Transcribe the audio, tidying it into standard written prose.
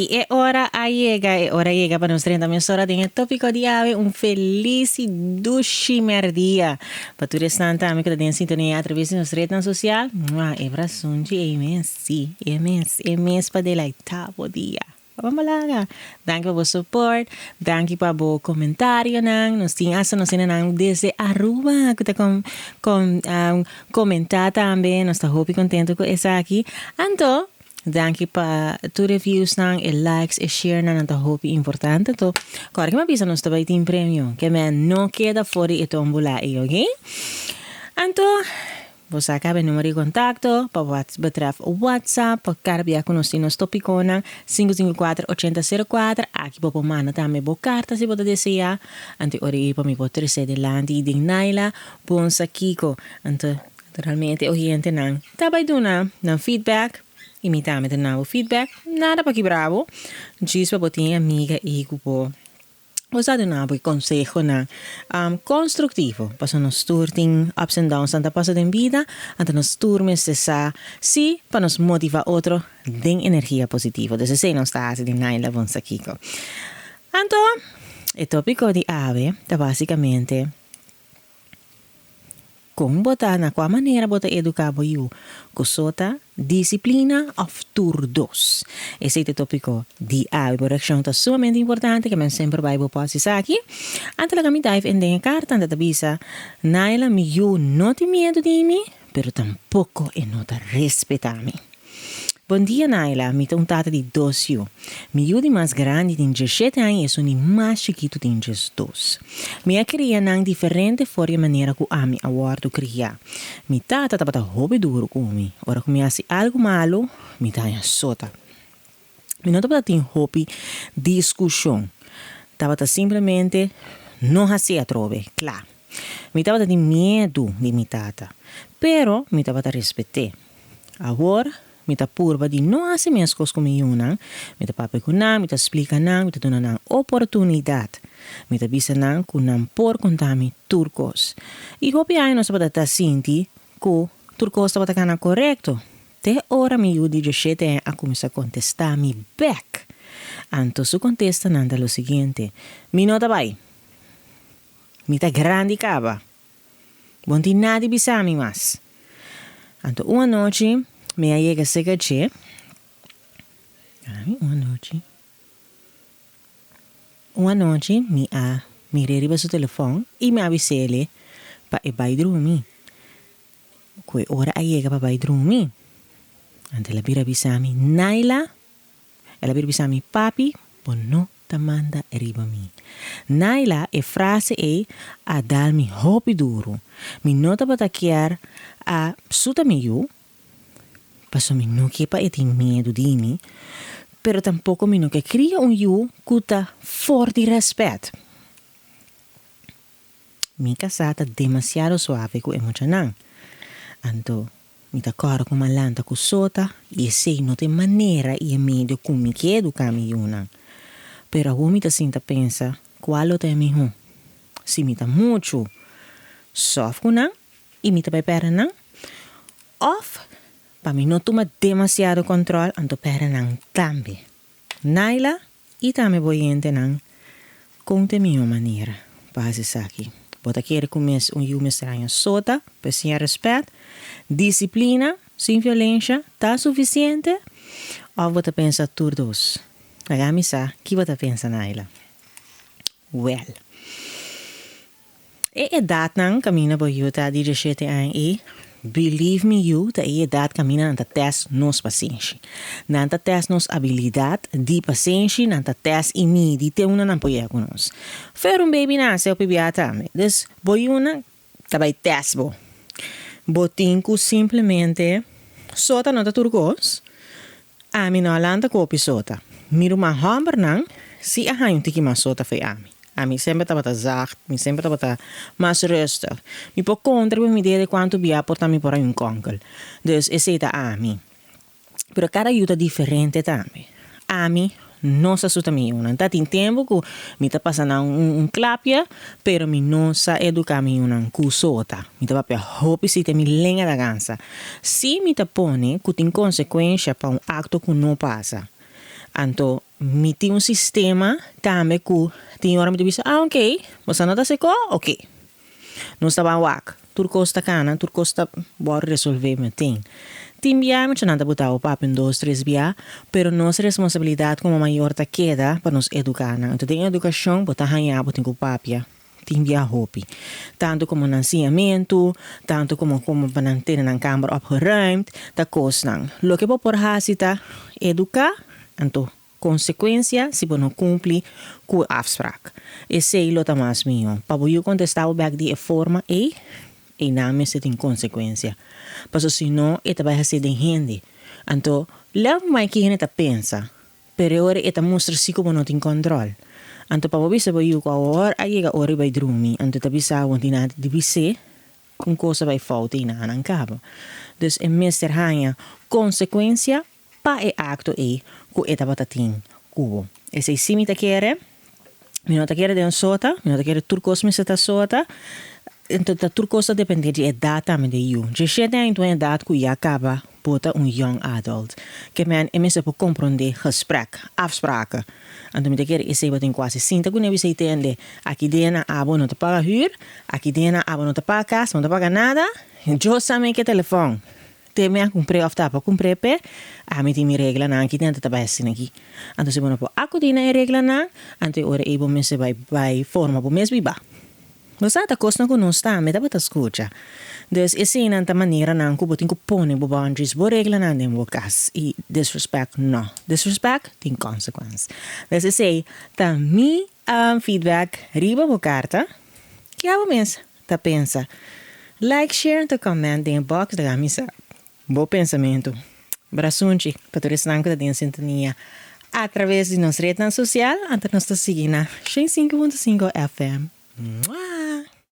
Y es hora llega para nuestra también en el tópico de ave un feliz y duchimer día. Para tu restante amigo de sintonía a través de nuestra red social, ebrasunji, sí, mes para deleitavo dia. Vamos lá. Dank voor support. Dank voor bo comentario nang. Nos ting asa nos nang desde Aruba. Que con comentar también. Nos está hopi contento con esa aquí. Anto, dank pa tu reviews nang, e likes, e share nang. Anta hopi importante to. Kora que me pisa nos tabai team premium. Que me no queda fuera e tombola ok? Anto, você acaba o número de contacto para what betreft WhatsApp, para carbia com nos tópico na 554-8004. Aqui para mana também boa carta se você desejar. Ante ori para me botar se de landi de naila bom sakiko. Ante realmente o gente nang tabay duna na feedback. Imitame de novo feedback. Nada para que bravo. Diz para botar amiga e cupo. Usado na boy consejo na constructivo para nos turting ups and downs anta passa den vida anta nos turmes sa si para nos motiva outro den energia positiva desse sei não está de naila bon sakiko anto o tópico de ave tá basicamente como botar na qual maneira botar educar boiu kusota disciplina of turdos. Esse é o tópico de ave, por ação tá sumamente importante que men sempre vai bo passi aqui. Antes la mi dive en den carta anda tabisa, naila mi you no te miedo de mim, pero tampoco e no te respetami. Bom dia, Naila. Mi un tata di 2 yu. Mi yudi mais grande tem 17 anos e soni mais chiquito tem 2. Mi cria nang diferente fora maneira que a mi awardo cria. Mi tata tata hobby duro comi. Ora que mi hace algo malo, mi taya sota. Mi não tata tem hobby discussão. Tata simplesmente não hacía trove, claro. Mi tata tem medo de mi tata. Pero mi tata respete. Agora mi ta purba di no hace minhas coisas como eu não, mi ta papai com não, mi ta explica não, mi ta dona não oportunidade, mi ta bisa não com não por contami turcos. E hopi aí nós pode estar sinti que turcos está batacana correto. Te ora mi eu de jete a começar a contestar mi back. Anto su contesta nanda lo seguinte, mi nota vai, mi ta grande cava, bom di nada bisami mas. Anto uma noite me llega seca che. Uma noite me reriba su telefone e me avisele pa e vai dormir. Que ora a llega pa vai dormir. Ante la bira bisami Naila, ela bira bisami papi, bon no tamanda riba mi. Naila e frase e a dar mi hopi duro. Mi nota batakiar a suta mi yu. Paso mi no quepa e tem medo de mim, pero tampoco mi no que cria you cuta forte respeto. Mi casata demasiado suave com emocional. Anto, mi ta cora com malanta com sota e sei no tem maneira e medio com mi que educar mi una. Pero a mi ta sinta pensa, qual o te mi hu? Si mi ta mucho soft com nan, e mi ta prepara nan, off, para mim não toma demasiado controle, anto pera nang tambe. Naila, e também boiente nang, conte minha maneira, para essa aqui. Bota querer começar you estranho sota, sem respeito, disciplina, sem violência, tá suficiente? Ou bota pensa turdos? Agami sa, que bota pensa Naila? Well. E edad nang camina boiuta de 17 anos e believe me you, ta e dat camina nanta test nos paciência. Nanta test nos habilidade de paciência, nanta test imi de te una nan poia com nós. Fer baby nasce o pibiata me. Des boi una tabai test bo. Botinku simplesmente sota nota turcos. A mi no alanta copi sota. Miru ma hamber nang si a hain tiki ma sota fe ami. A mim sempre estava zacht, mi sempre estava mais rustig. Mi può contra mi idea de quanto via portami por un conkel. Dus esse é a mim. Pero cada aiuta diferente também. A mim não se assusta mi una. Tá tem tempo que mi tá passando clapia, pero mi não sa educa mi una cusota. Mi tá papia hopi si te mi lenga da gansa. Si mi tá pone que tem consequência para acto que não passa. Anto me tem um sistema também que tem hora me diz, ok, você não está seco? Ok. Não está bem wak. Tudo custa cana, tudo custa bora resolver, mas tem. Tem bia, mas não está botar o papo em 2, 3 bia, pero nossa responsabilidade como maior tá queda para nos educar. Então tem educação, botar ranhar, botar com papia. Tem bia hopi. Tanto como nascimento, tanto como para ter na câmara opgeruimd, tá costa. Lo que por hasita educar, então consequência se você não cumpre com a afspraak. E sei lo tamas mio. Para eu contestar o back de forma e name se tem consequência. Porque senão, ita vai ser de gente. Então, leva mais que gente pensa. Pero agora, ita mostra se como não tem controle. Então, para você vai eu com a hora, aí a hora vai dormir. Então, tá bisa, onde nada de você, com coisa vai falta e nada não acaba. Então, é mestre hanha consequência para o acto que ita vai ter cubo. E se sim me quer, me não quer de um sota, me não quer turcos me está sota. Então, tudo coisa depende de idade também de eu. Je zit in een idade que je acaba bota young adult. Que men é mesmo para compreender gesprek, afspraken. Então, me quer esse wat in quase sinta que nem você entende. Aqui dentro a abo não te paga huur, aqui dentro a abo não te paga casa, não te paga nada. Eu também que telefone. Te me comprei of tapa, comprei pe, a me tem regla na aqui dentro tá bem aqui. Então, se você não pode a regla na, então ora é bom mesmo vai forma bom mesmo ba. Você está costa com nós está, me dá para escutar. Então, essa é a maneira não que você põe os boundaries, boa regra não tem bocas e disrespect não. Disrespect tem consequências. Então, essa é também feedback riba por carta. Que é o mesmo? Tá pensa. Like, share, e comment em box da camisa. Bom pensamento. Braçunchi, para todos que estão em sintonia através de nossa rede social, antes nós está seguindo 105.5 FM.